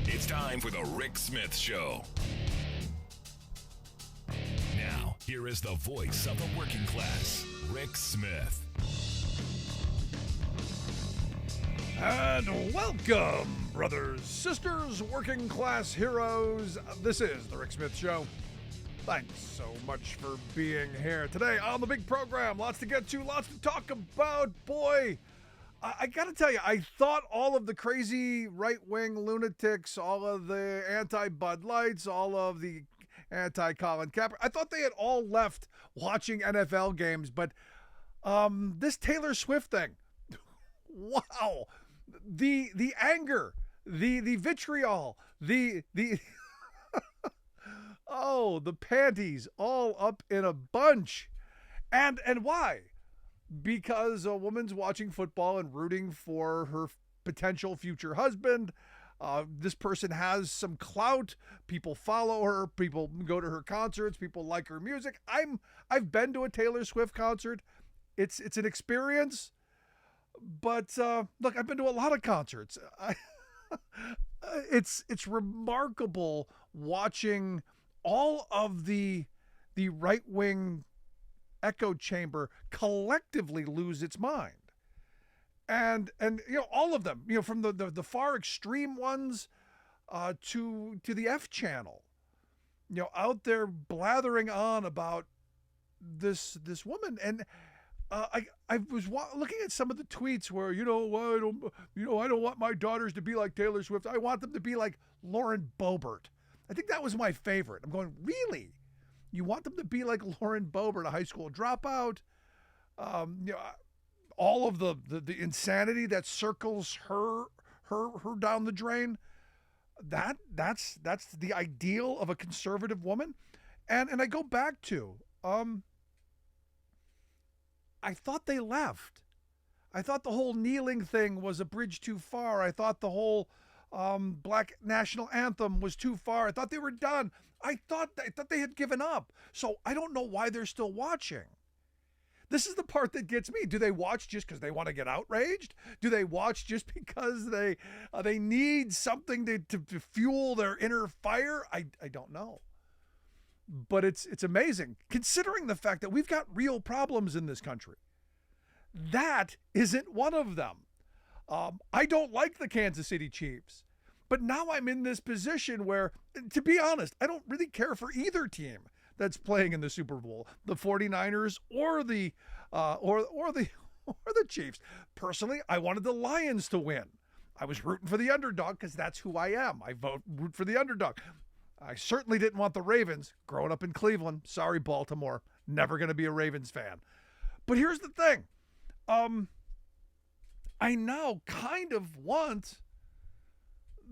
It's time for the Rick Smith Show. Now, here is the voice of the working class, Rick Smith. And welcome, brothers, sisters, working class heroes. This is the Rick Smith Show. Thanks so much for being here today on the big program. Lots to get to, lots to talk about. Boy, I got to tell you, I thought all of the crazy right-wing lunatics, all of the anti-Bud Lights, all of the anti-Colin Kaepernick, I thought they had all left watching NFL games, but this Taylor Swift thing, wow, the anger, the vitriol, the oh, the panties all up in a bunch. And why? Because a woman's watching football and rooting for her potential future husband. This person has some clout. People follow her. People go to her concerts. People like her music. I've been to a Taylor Swift concert. It's an experience. But look, I've been to a lot of concerts. It's remarkable watching all of the right-wing echo chamber collectively lose its mind. And you know, all of them, you know, from the far extreme ones to the F channel, you know, out there blathering on about this woman. And I was looking at some of the tweets where, I don't want my daughters to be like Taylor Swift. I want them to be like Lauren Boebert. I think that was my favorite. I'm going, really? You want them to be like Lauren Boebert, a high school dropout? All of the insanity that circles her down the drain. That's the ideal of a conservative woman. And I go back to, I thought they left. I thought the whole kneeling thing was a bridge too far. I thought the whole Black national anthem was too far. I thought they were done. I thought they had given up. So I don't know why they're still watching. This is the part that gets me. Do they watch just because they want to get outraged? Do they watch just because they need something to fuel their inner fire? I don't know. But it's amazing, considering the fact that we've got real problems in this country. That isn't one of them. I don't like the Kansas City Chiefs, but now I'm in this position where, to be honest, I don't really care for either team that's playing in the Super Bowl, the 49ers or the Chiefs. Personally, I wanted the Lions to win. I was rooting for the underdog because that's who I am. I root for the underdog. I certainly didn't want the Ravens growing up in Cleveland. Sorry, Baltimore. Never going to be a Ravens fan. But here's the thing. I now kind of want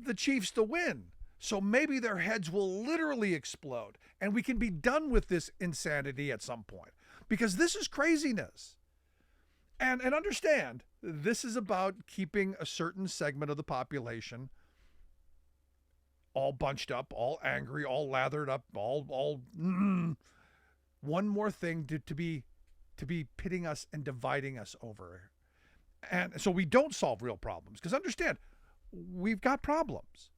the Chiefs to win. So maybe their heads will literally explode and we can be done with this insanity at some point, because this is craziness. And understand, this is about keeping a certain segment of the population all bunched up, all angry, all lathered up, all one more thing to be pitting us and dividing us over. And so we don't solve real problems, because understand, we've got problems.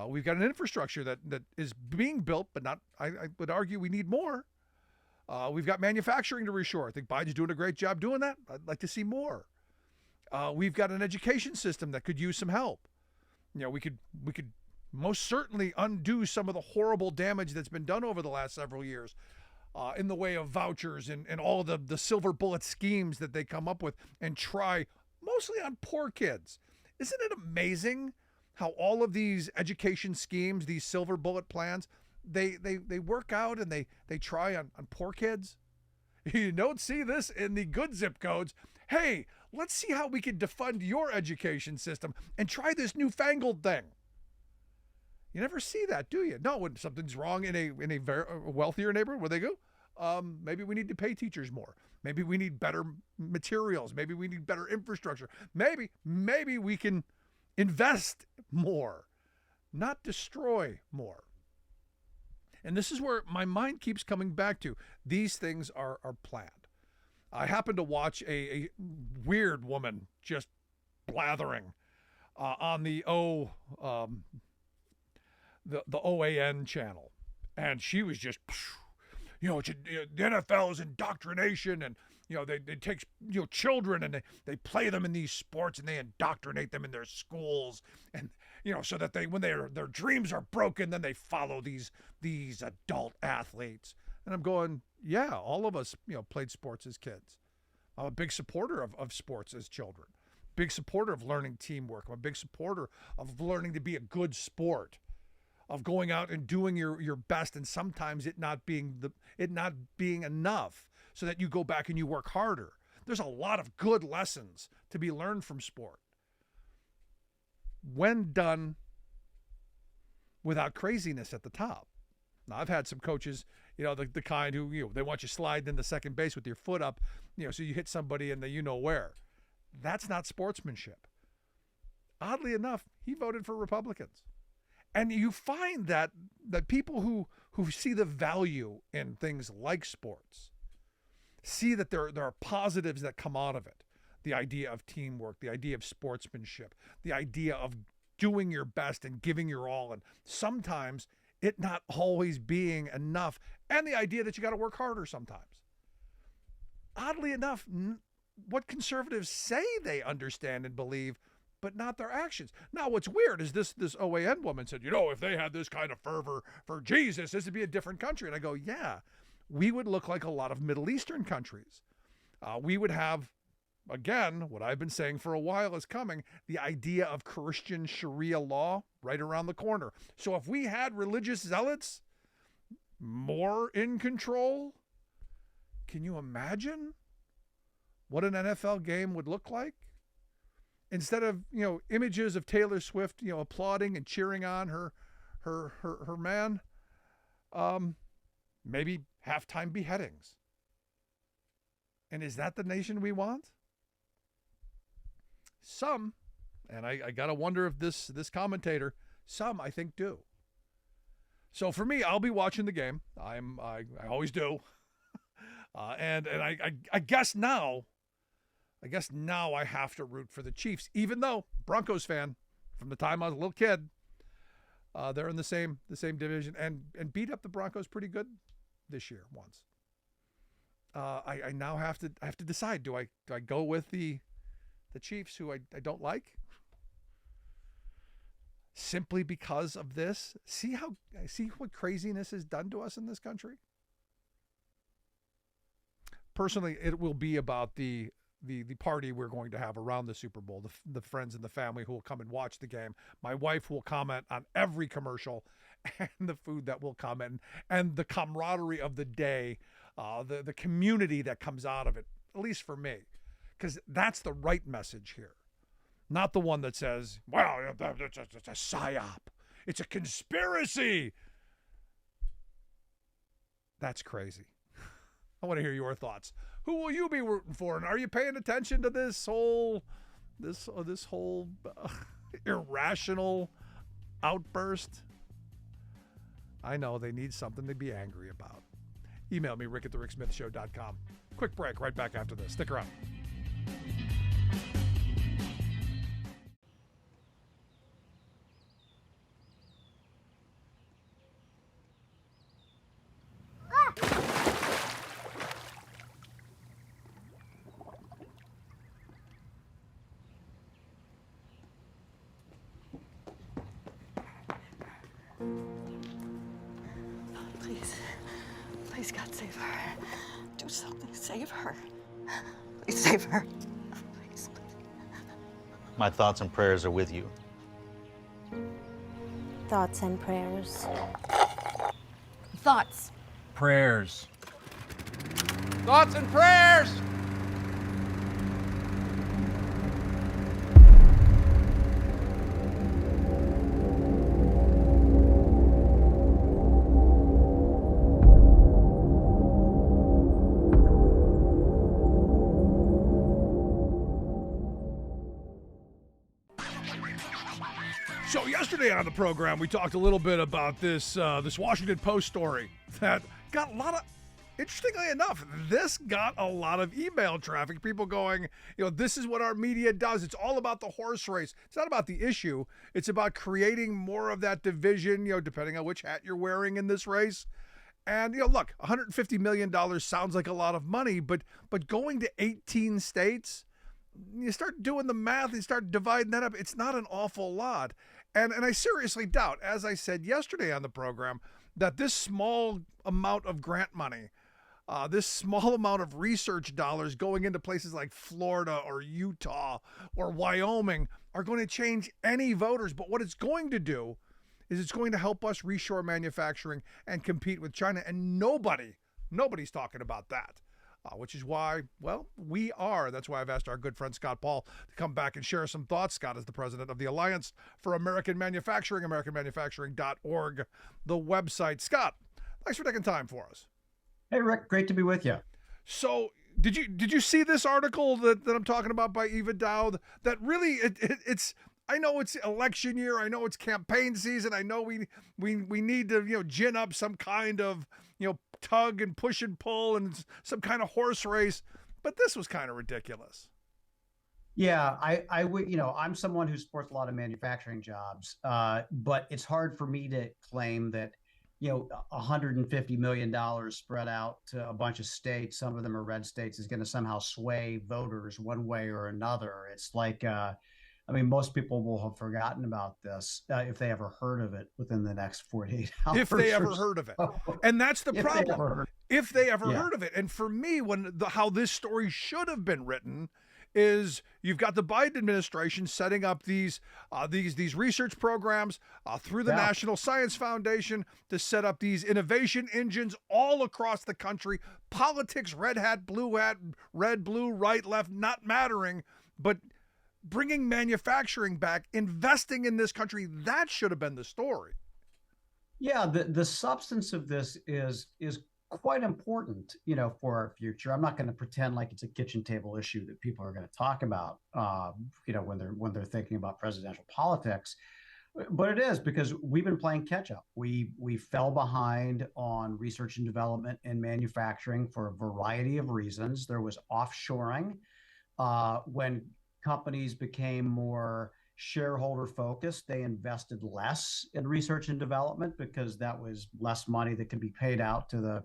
We've got an infrastructure that is being built, but not, I would argue we need more. We've got manufacturing to reshore. I think Biden's doing a great job doing that. I'd like to see more. We've got an education system that could use some help. You know, we could most certainly undo some of the horrible damage that's been done over the last several years in the way of vouchers and all of the silver bullet schemes that they come up with and try mostly on poor kids. Isn't it amazing how all of these education schemes, these silver bullet plans, they work out and they try on poor kids? You don't see this in the good zip codes. Hey, let's see how we can defund your education system and try this newfangled thing. You never see that, do you? No, when something's wrong in a very wealthier neighborhood, where they go, maybe we need to pay teachers more. Maybe we need better materials. Maybe we need better infrastructure. Maybe we can invest more, not destroy more. And this is where my mind keeps coming back to. These things are planned. I happened to watch a weird woman just blathering on the the OAN channel, and she was just, the NFL is indoctrination, and they take children and they play them in these sports and they indoctrinate them in their schools, and so that when their dreams are broken, then they follow these adult athletes. And I'm going, yeah, all of us played sports as kids. I'm a big supporter of sports as children. Big supporter of learning teamwork. I'm a big supporter of learning to be a good sport, of going out and doing your best, and sometimes it not being enough, so that you go back and you work harder. There's a lot of good lessons to be learned from sport, when done without craziness at the top. Now, I've had some coaches, the kind who, they want you sliding into second base with your foot up, so you hit somebody in the where. That's not sportsmanship. Oddly enough, he voted for Republicans. And you find that people who see the value in things like sports see that there are positives that come out of it. The idea of teamwork, the idea of sportsmanship, the idea of doing your best and giving your all, and sometimes it not always being enough, and the idea that you got to work harder sometimes. Oddly enough, what conservatives say they understand and believe, but not their actions. Now, what's weird is this OAN woman said, if they had this kind of fervor for Jesus, this would be a different country. And I go, yeah, we would look like a lot of Middle Eastern countries. We would have, again, what I've been saying for a while is coming, the idea of Christian Sharia law right around the corner. So if we had religious zealots more in control, can you imagine what an NFL game would look like? Instead of, images of Taylor Swift, applauding and cheering on her man, maybe halftime beheadings. And is that the nation we want? Some, and I got to wonder if this commentator, some I think do. So for me, I'll be watching the game. I always do. And I guess now I have to root for the Chiefs, even though Broncos fan from the time I was a little kid. They're in the same division and beat up the Broncos pretty good this year once. I now have to decide, do I go with the Chiefs, who I don't like, simply because of this? See what craziness is done to us in this country? Personally, it will be about the party we're going to have around the Super Bowl, the friends and the family who will come and watch the game. My wife will comment on every commercial, and the food that will come in, and the camaraderie of the day, the community that comes out of it, at least for me, because that's the right message here. Not the one that says, well, it's a psyop. It's a conspiracy. That's crazy. I want to hear your thoughts. Who will you be rooting for? And are you paying attention to this whole irrational outburst? I know they need something to be angry about. Email me, rick@thericksmithshow.com. Quick break, right back after this. Stick around. Please, God, save her. Do something. Save her. Please save her. Please. My thoughts and prayers are with you. Thoughts and prayers. Thoughts. Prayers. Thoughts and prayers! So yesterday on the program, we talked a little bit about this Washington Post story that got a interestingly enough, this got a lot of email traffic. People going, this is what our media does. It's all about the horse race. It's not about the issue. It's about creating more of that division, depending on which hat you're wearing in this race. And, look, $150 million sounds like a lot of money, but going to 18 states, you start doing the math and start dividing that up, it's not an awful lot. And I seriously doubt, as I said yesterday on the program, that this small amount of grant money, this small amount of research dollars going into places like Florida or Utah or Wyoming are going to change any voters. But what it's going to do is it's going to help us reshore manufacturing and compete with China. And nobody's talking about that. Which is why, we are. That's why I've asked our good friend Scott Paul to come back and share some thoughts. Scott is the president of the Alliance for American Manufacturing, AmericanManufacturing.org, the website. Scott, thanks for taking time for us. Hey, Rick, great to be with you. So, did you see this article that I'm talking about by Eva Dowd? That really, it's. I know it's election year. I know it's campaign season. I know we need to gin up some kind of tug and push and pull and some kind of horse race. But this was kind of ridiculous. Yeah, I would. I'm someone who supports a lot of manufacturing jobs, but it's hard for me to claim that $150 million spread out to a bunch of states, some of them are red states, is going to somehow sway voters one way or another. It's like. Most people will have forgotten about this if they ever heard of it within the next 48 hours. If they ever heard of it. And that's the problem. If they ever heard of it. And for me, how this story should have been written is you've got the Biden administration setting up these research programs through the National Science Foundation to set up these innovation engines all across the country. Politics, red hat, red, blue, right, left, not mattering, but bringing manufacturing back, investing in this country, that should have been the story. Yeah, the substance of this is quite important, for our future. I'm not going to pretend like it's a kitchen table issue that people are going to talk about, when they're thinking about presidential politics. But it is, because we've been playing catch up. We fell behind on research and development and manufacturing for a variety of reasons. There was offshoring when companies became more shareholder focused. They invested less in research and development because that was less money that could be paid out to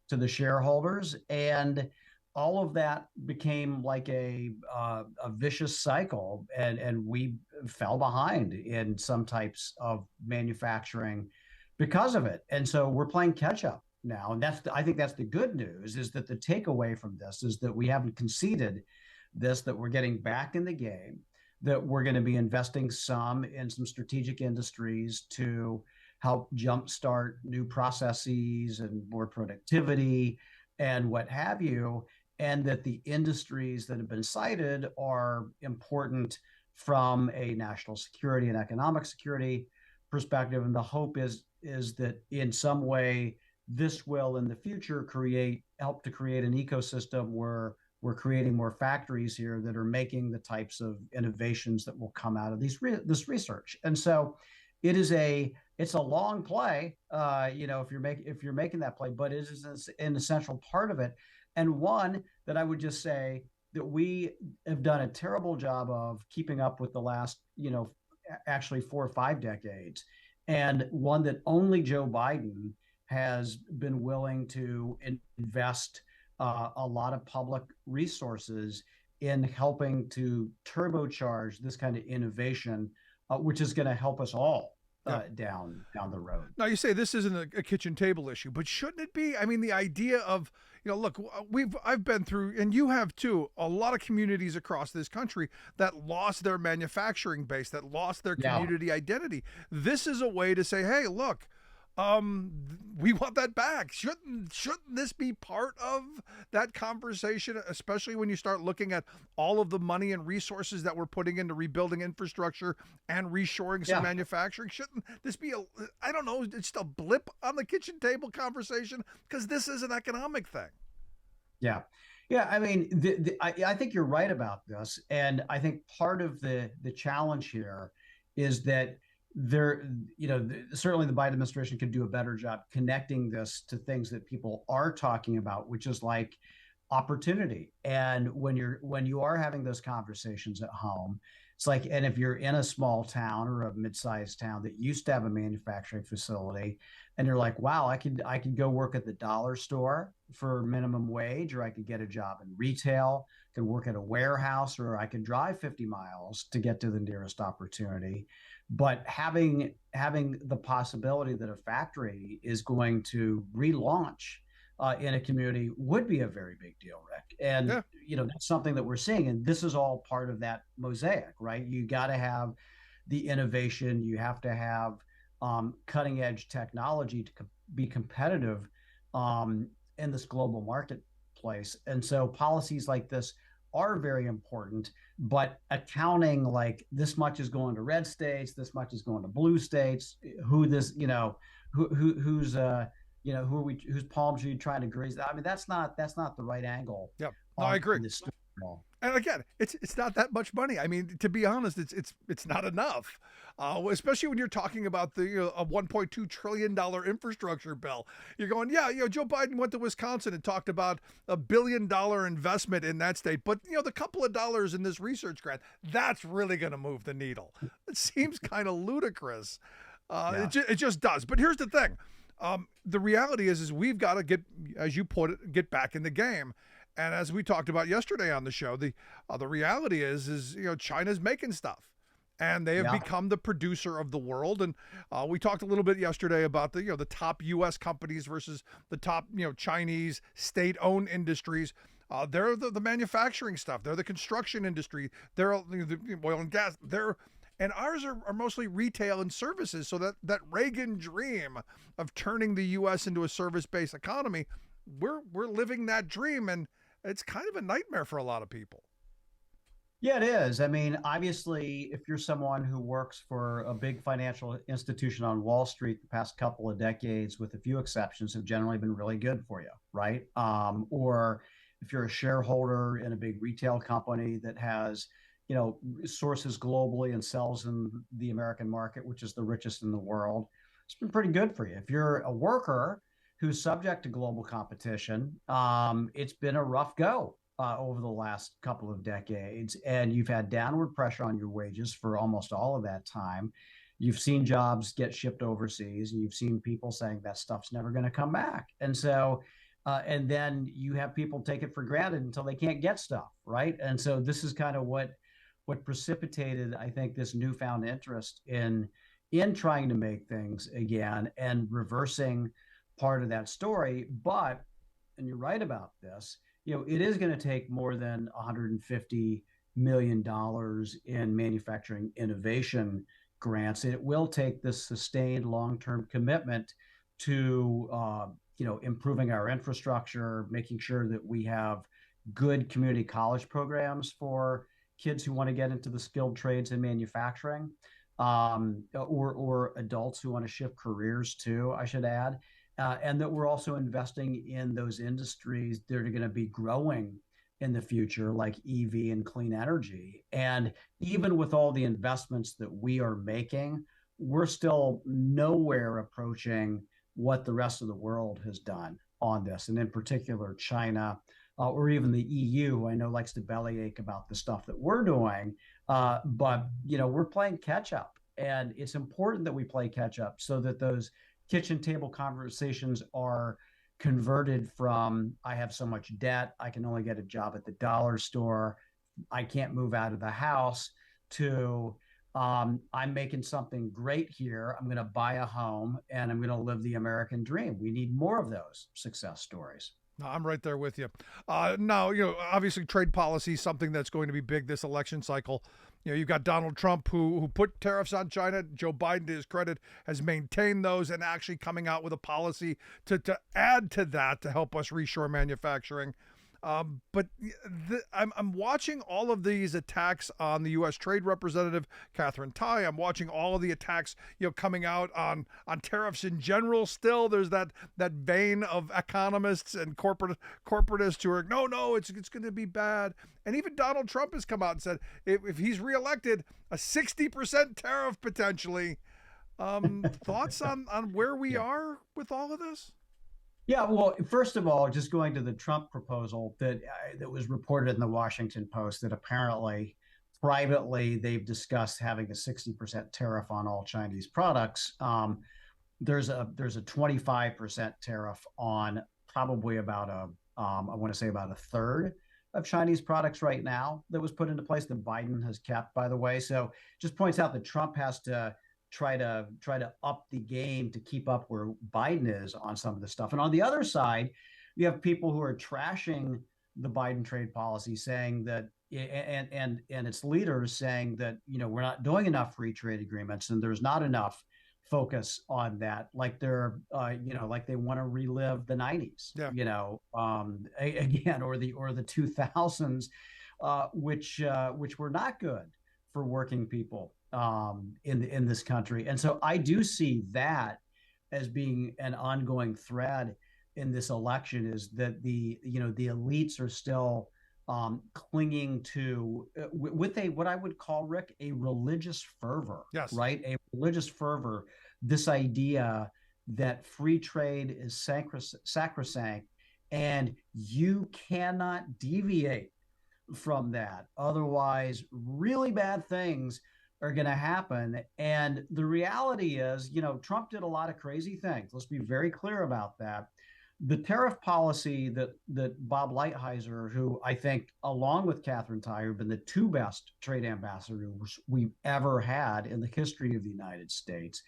the shareholders, and all of that became like a vicious cycle, and we fell behind in some types of manufacturing because of it. And so we're playing catch up now, and I think that's the good news, is that the takeaway from this is that we haven't conceded this, that we're getting back in the game, that we're going to be investing some in some strategic industries to help jumpstart new processes and more productivity and what have you, and that the industries that have been cited are important from a national security and economic security perspective. And the hope is that in some way this will in the future help to create an ecosystem where we're creating more factories here that are making the types of innovations that will come out of this research. And so it's a long play, if you're making that play, but it is an essential part of it. And one that I would just say that we have done a terrible job of keeping up with the last, actually 4 or 5 decades. And one that only Joe Biden has been willing to invest a lot of public resources in helping to turbocharge this kind of innovation, which is going to help us all down the road. Now, you say this isn't a kitchen table issue, but shouldn't it be? I mean, the idea of, look, I've been through, and you have too, a lot of communities across this country that lost their manufacturing base, that lost their community identity. This is a way to say, hey, look, we want that back. Shouldn't this be part of that conversation, especially when you start looking at all of the money and resources that we're putting into rebuilding infrastructure and reshoring some manufacturing? Shouldn't this be it's just a blip on the kitchen table conversation, because this is an economic thing? Yeah. I mean, I think you're right about this. And I think part of the challenge here is that there, certainly the Biden administration could do a better job connecting this to things that people are talking about, which is like opportunity. And when you are having those conversations at home, it's like, and if you're in a small town or a mid-sized town that used to have a manufacturing facility, and you're like, wow, I could go work at the dollar store for minimum wage, or I could get a job in retail, could work at a warehouse, or I could drive 50 miles to get to the nearest opportunity. But having the possibility that a factory is going to relaunch in a community would be a very big deal, Rick. And Yeah. That's something that we're seeing, and this is all part of that mosaic, right? You got to have the innovation, you have to have cutting edge technology to be competitive in this global marketplace. And so policies like this are very important, but accounting like this much is going to red states, this much is going to blue states, whose whose palms are you trying to graze? I mean, that's not the right angle. Yep. No, I agree. This story. And again, it's not that much money. I mean, to be honest, it's not enough, especially when you're talking about the a $1.2 trillion infrastructure bill. You're going, yeah, Joe Biden went to Wisconsin and talked about $1 billion investment in that state, but the couple of dollars in this research grant, that's really going to move the needle. It seems kind of ludicrous. It just does. But here's the thing. The reality is we've got to get, as you put it, get back in the game. And as we talked about yesterday on the show, the reality is China's making stuff, and they have become the producer of the world. And we talked a little bit yesterday about the top U.S. companies versus the top Chinese state-owned industries. They're the manufacturing stuff. They're the construction industry. They're the oil and gas. And ours are mostly retail and services. So that Reagan dream of turning the U.S. into a service-based economy, we're living that dream, and it's kind of a nightmare for a lot of people. Yeah, it is. I mean, obviously, if you're someone who works for a big financial institution on Wall Street, the past couple of decades, with a few exceptions, have generally been really good for you, right? Or if you're a shareholder in a big retail company that has sources globally and sells in the American market, which is the richest in the world, it's been pretty good for you. If you're a worker who's subject to global competition, it's been a rough go over the last couple of decades, and you've had downward pressure on your wages for almost all of that time. You've seen jobs get shipped overseas, and you've seen people saying that stuff's never going to come back. And so, and then you have people take it for granted until they can't get stuff, right? And so this is kind of what precipitated, I think, this newfound interest in trying to make things again and reversing part of that story. But, and you're right about this, it is going to take more than $150 million in manufacturing innovation grants. It will take this sustained long-term commitment to improving our infrastructure, making sure that we have good community college programs for kids who want to get into the skilled trades in manufacturing, or adults who want to shift careers too, I should add. And that we're also investing in those industries that are going to be growing in the future, like EV and clean energy. And even with all the investments that we are making, we're still nowhere approaching what the rest of the world has done on this. And in particular, China, or even the EU, who I know likes to bellyache about the stuff that we're doing. But, we're playing catch up. And it's important that we play catch up so that those kitchen table conversations are converted from, I have so much debt, I can only get a job at the dollar store, I can't move out of the house, to I'm making something great here, I'm going to buy a home, and I'm going to live the American dream. We need more of those success stories. No, I'm right there with you. Now, obviously trade policy is something that's going to be big this election cycle. You've got Donald Trump who put tariffs on China. Joe Biden, to his credit, has maintained those and actually coming out with a policy to add to that to help us reshore manufacturing. But I'm watching all of these attacks on the U.S. Trade Representative, Catherine Tai. I'm watching all of the attacks, coming out on tariffs in general. Still, there's that vein of economists and corporatists who are, no, it's going to be bad. And even Donald Trump has come out and said if he's reelected, a 60% tariff potentially. Thoughts on where we are with all of this? Yeah, well, first of all, just going to the Trump proposal that was reported in the Washington Post, that apparently privately they've discussed having a 60% tariff on all Chinese products. There's a 25% tariff on probably about I want to say about a third of Chinese products right now that was put into place that Biden has kept, by the way. So just points out that Trump has to try to up the game to keep up where Biden is on some of this stuff. And on the other side, you have people who are trashing the Biden trade policy, saying that and its leaders saying that we're not doing enough free trade agreements and there's not enough focus on that, like they're like they want to relive the 90s, again, or the 2000s, which were not good for working people in this country. And so I do see that as being an ongoing thread in this election, is that the elites are still clinging to with what I would call, Rick, a religious fervor. Yes. Right? A religious fervor, this idea that free trade is sacrosanct and you cannot deviate from that. Otherwise, really bad things are going to happen. And the reality is, Trump did a lot of crazy things. Let's be very clear about that. The tariff policy that Bob Lighthizer, who I think, along with Catherine Tai, have been the two best trade ambassadors we've ever had in the history of the United States,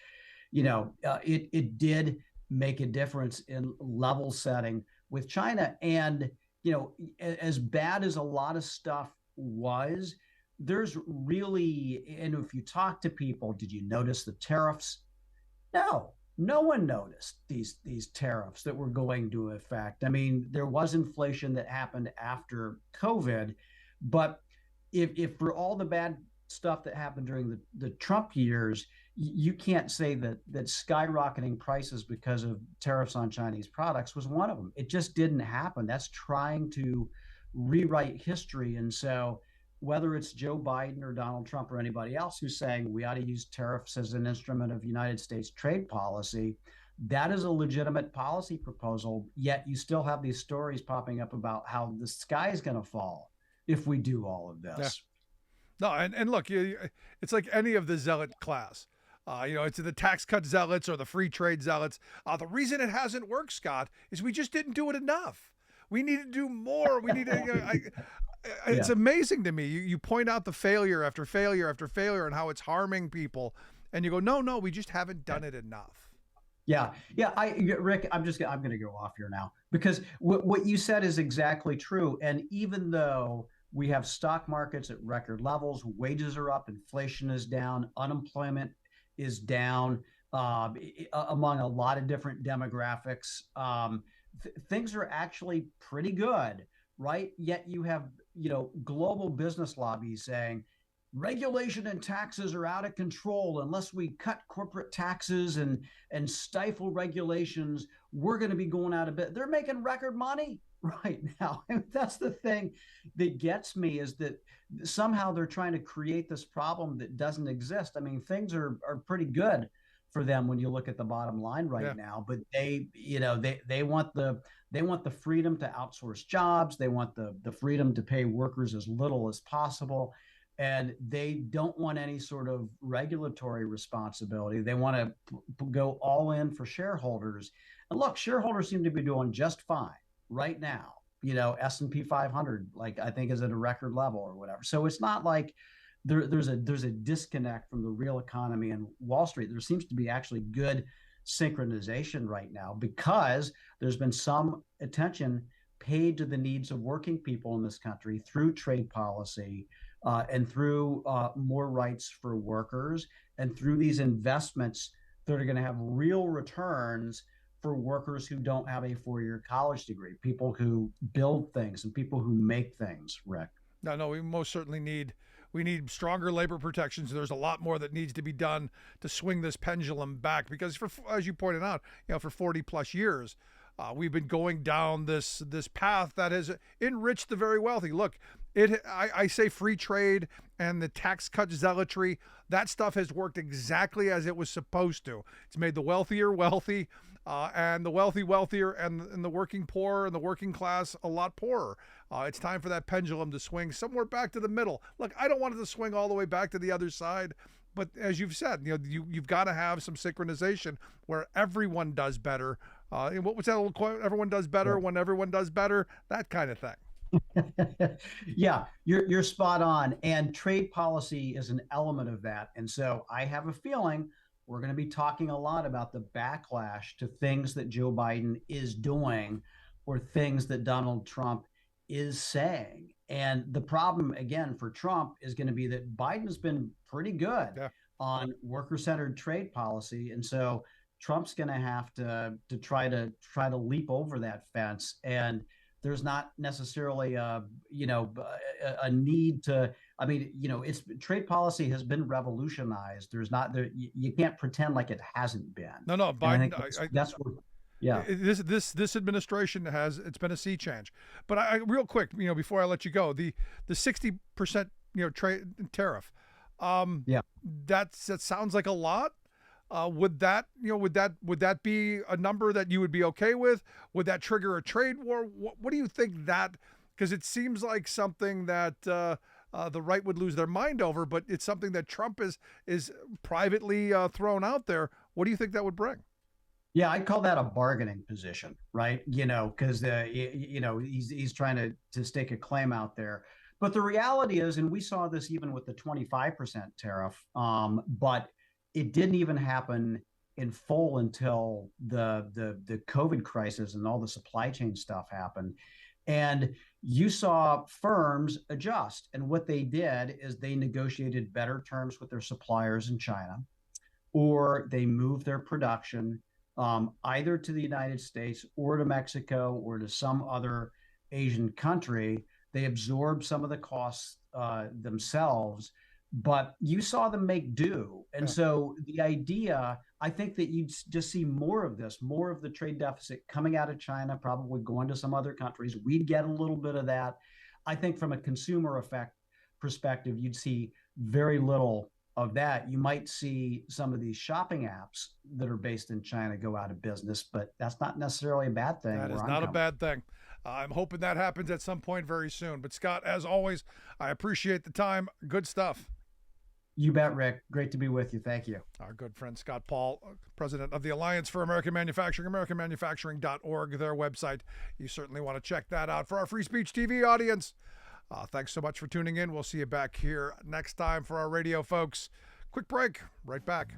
it did make a difference in level setting with China. And, as bad as a lot of stuff was, there's really, and if you talk to people, did you notice the tariffs? No one noticed these tariffs that were going to affect. I mean, there was inflation that happened after COVID, but if for all the bad stuff that happened during the Trump years, you can't say that skyrocketing prices because of tariffs on Chinese products was one of them. It just didn't happen. That's trying to rewrite history. And so whether it's Joe Biden or Donald Trump or anybody else who's saying we ought to use tariffs as an instrument of United States trade policy, that is a legitimate policy proposal. Yet you still have these stories popping up about how the sky is going to fall if we do all of this. Yeah. No, and look, it's like any of the zealot class. It's the tax cut zealots or the free trade zealots. The reason it hasn't worked, Scott, is we just didn't do it enough. We need to do more. We need to. It's amazing to me. You point out the failure after failure after failure and how it's harming people, and you go, no, we just haven't done it enough. Yeah. Rick, I'm going to go off here now because what you said is exactly true. And even though we have stock markets at record levels, wages are up, inflation is down, unemployment is down among a lot of different demographics, things are actually pretty good. Right? Yet you have, global business lobbies saying regulation and taxes are out of control. Unless we cut corporate taxes and stifle regulations, we're going to be going out of business. They're making record money right now. And that's the thing that gets me, is that somehow they're trying to create this problem that doesn't exist. I mean, things are pretty good for them when you look at the bottom line right now, but they want the freedom to outsource jobs. They want the freedom to pay workers as little as possible. And they don't want any sort of regulatory responsibility. They want to go all in for shareholders. And look, shareholders seem to be doing just fine right now. S&P 500, like, I think is at a record level or whatever. So it's not like there's a disconnect from the real economy and Wall Street. There seems to be actually good synchronization right now because there's been some attention paid to the needs of working people in this country through trade policy and through more rights for workers and through these investments that are going to have real returns for workers who don't have a four-year college degree, people who build things and people who make things, Rick. No, we most certainly need stronger labor protections. There's a lot more that needs to be done to swing this pendulum back because, as you pointed out, for 40 plus years, we've been going down this path that has enriched the very wealthy. Look, I say free trade and the tax cut zealotry, that stuff has worked exactly as it was supposed to. It's made the wealthier wealthy, and the wealthy wealthier, and the working poor and the working class a lot poorer. It's time for that pendulum to swing somewhere back to the middle. Look, I don't want it to swing all the way back to the other side, but as you've said, you've got to have some synchronization where everyone does better. What was that old quote? Everyone does better when everyone does better. That kind of thing. Yeah, you're spot on. And trade policy is an element of that. And so I have a feeling we're going to be talking a lot about the backlash to things that Joe Biden is doing or things that Donald Trump is saying. And the problem, again, for Trump is going to be that Biden's been pretty good on worker-centered trade policy. And so Trump's going to have to try to leap over that fence. And there's not necessarily a need to. I mean, it's trade policy has been revolutionized. There's not there. You can't pretend like it hasn't been. No, Biden. That's what. Yeah. This administration it's been a sea change. But I real quick, before I let you go, the 60% trade tariff. That sounds like a lot. Would that be a number that you would be okay with? Would that trigger a trade war? What do you think that? Because it seems like something that the right would lose their mind over, but it's something that Trump is privately thrown out there. What do you think that would bring? Yeah, I call that a bargaining position, right? Because he's trying to stake a claim out there. But the reality is, and we saw this even with the 25% tariff, but it didn't even happen in full until the COVID crisis and all the supply chain stuff happened. And you saw firms adjust. And what they did is they negotiated better terms with their suppliers in China, or they moved their production either to the United States or to Mexico or to some other Asian country. They absorbed some of the costs themselves, but you saw them make do. And so the idea, I think that you'd just see more of this, more of the trade deficit coming out of China, probably going to some other countries. We'd get a little bit of that. I think from a consumer effect perspective, you'd see very little of that. You might see some of these shopping apps that are based in China go out of business, but that's not necessarily a bad thing. That is not a bad thing. I'm hoping that happens at some point very soon. But Scott, as always, I appreciate the time. Good stuff. You bet, Rick. Great to be with you. Thank you. Our good friend Scott Paul, president of the Alliance for American Manufacturing, AmericanManufacturing.org, their website. You certainly want to check that out for our Free Speech TV audience. Thanks so much for tuning in. We'll see you back here next time for our radio folks. Quick break. Right back.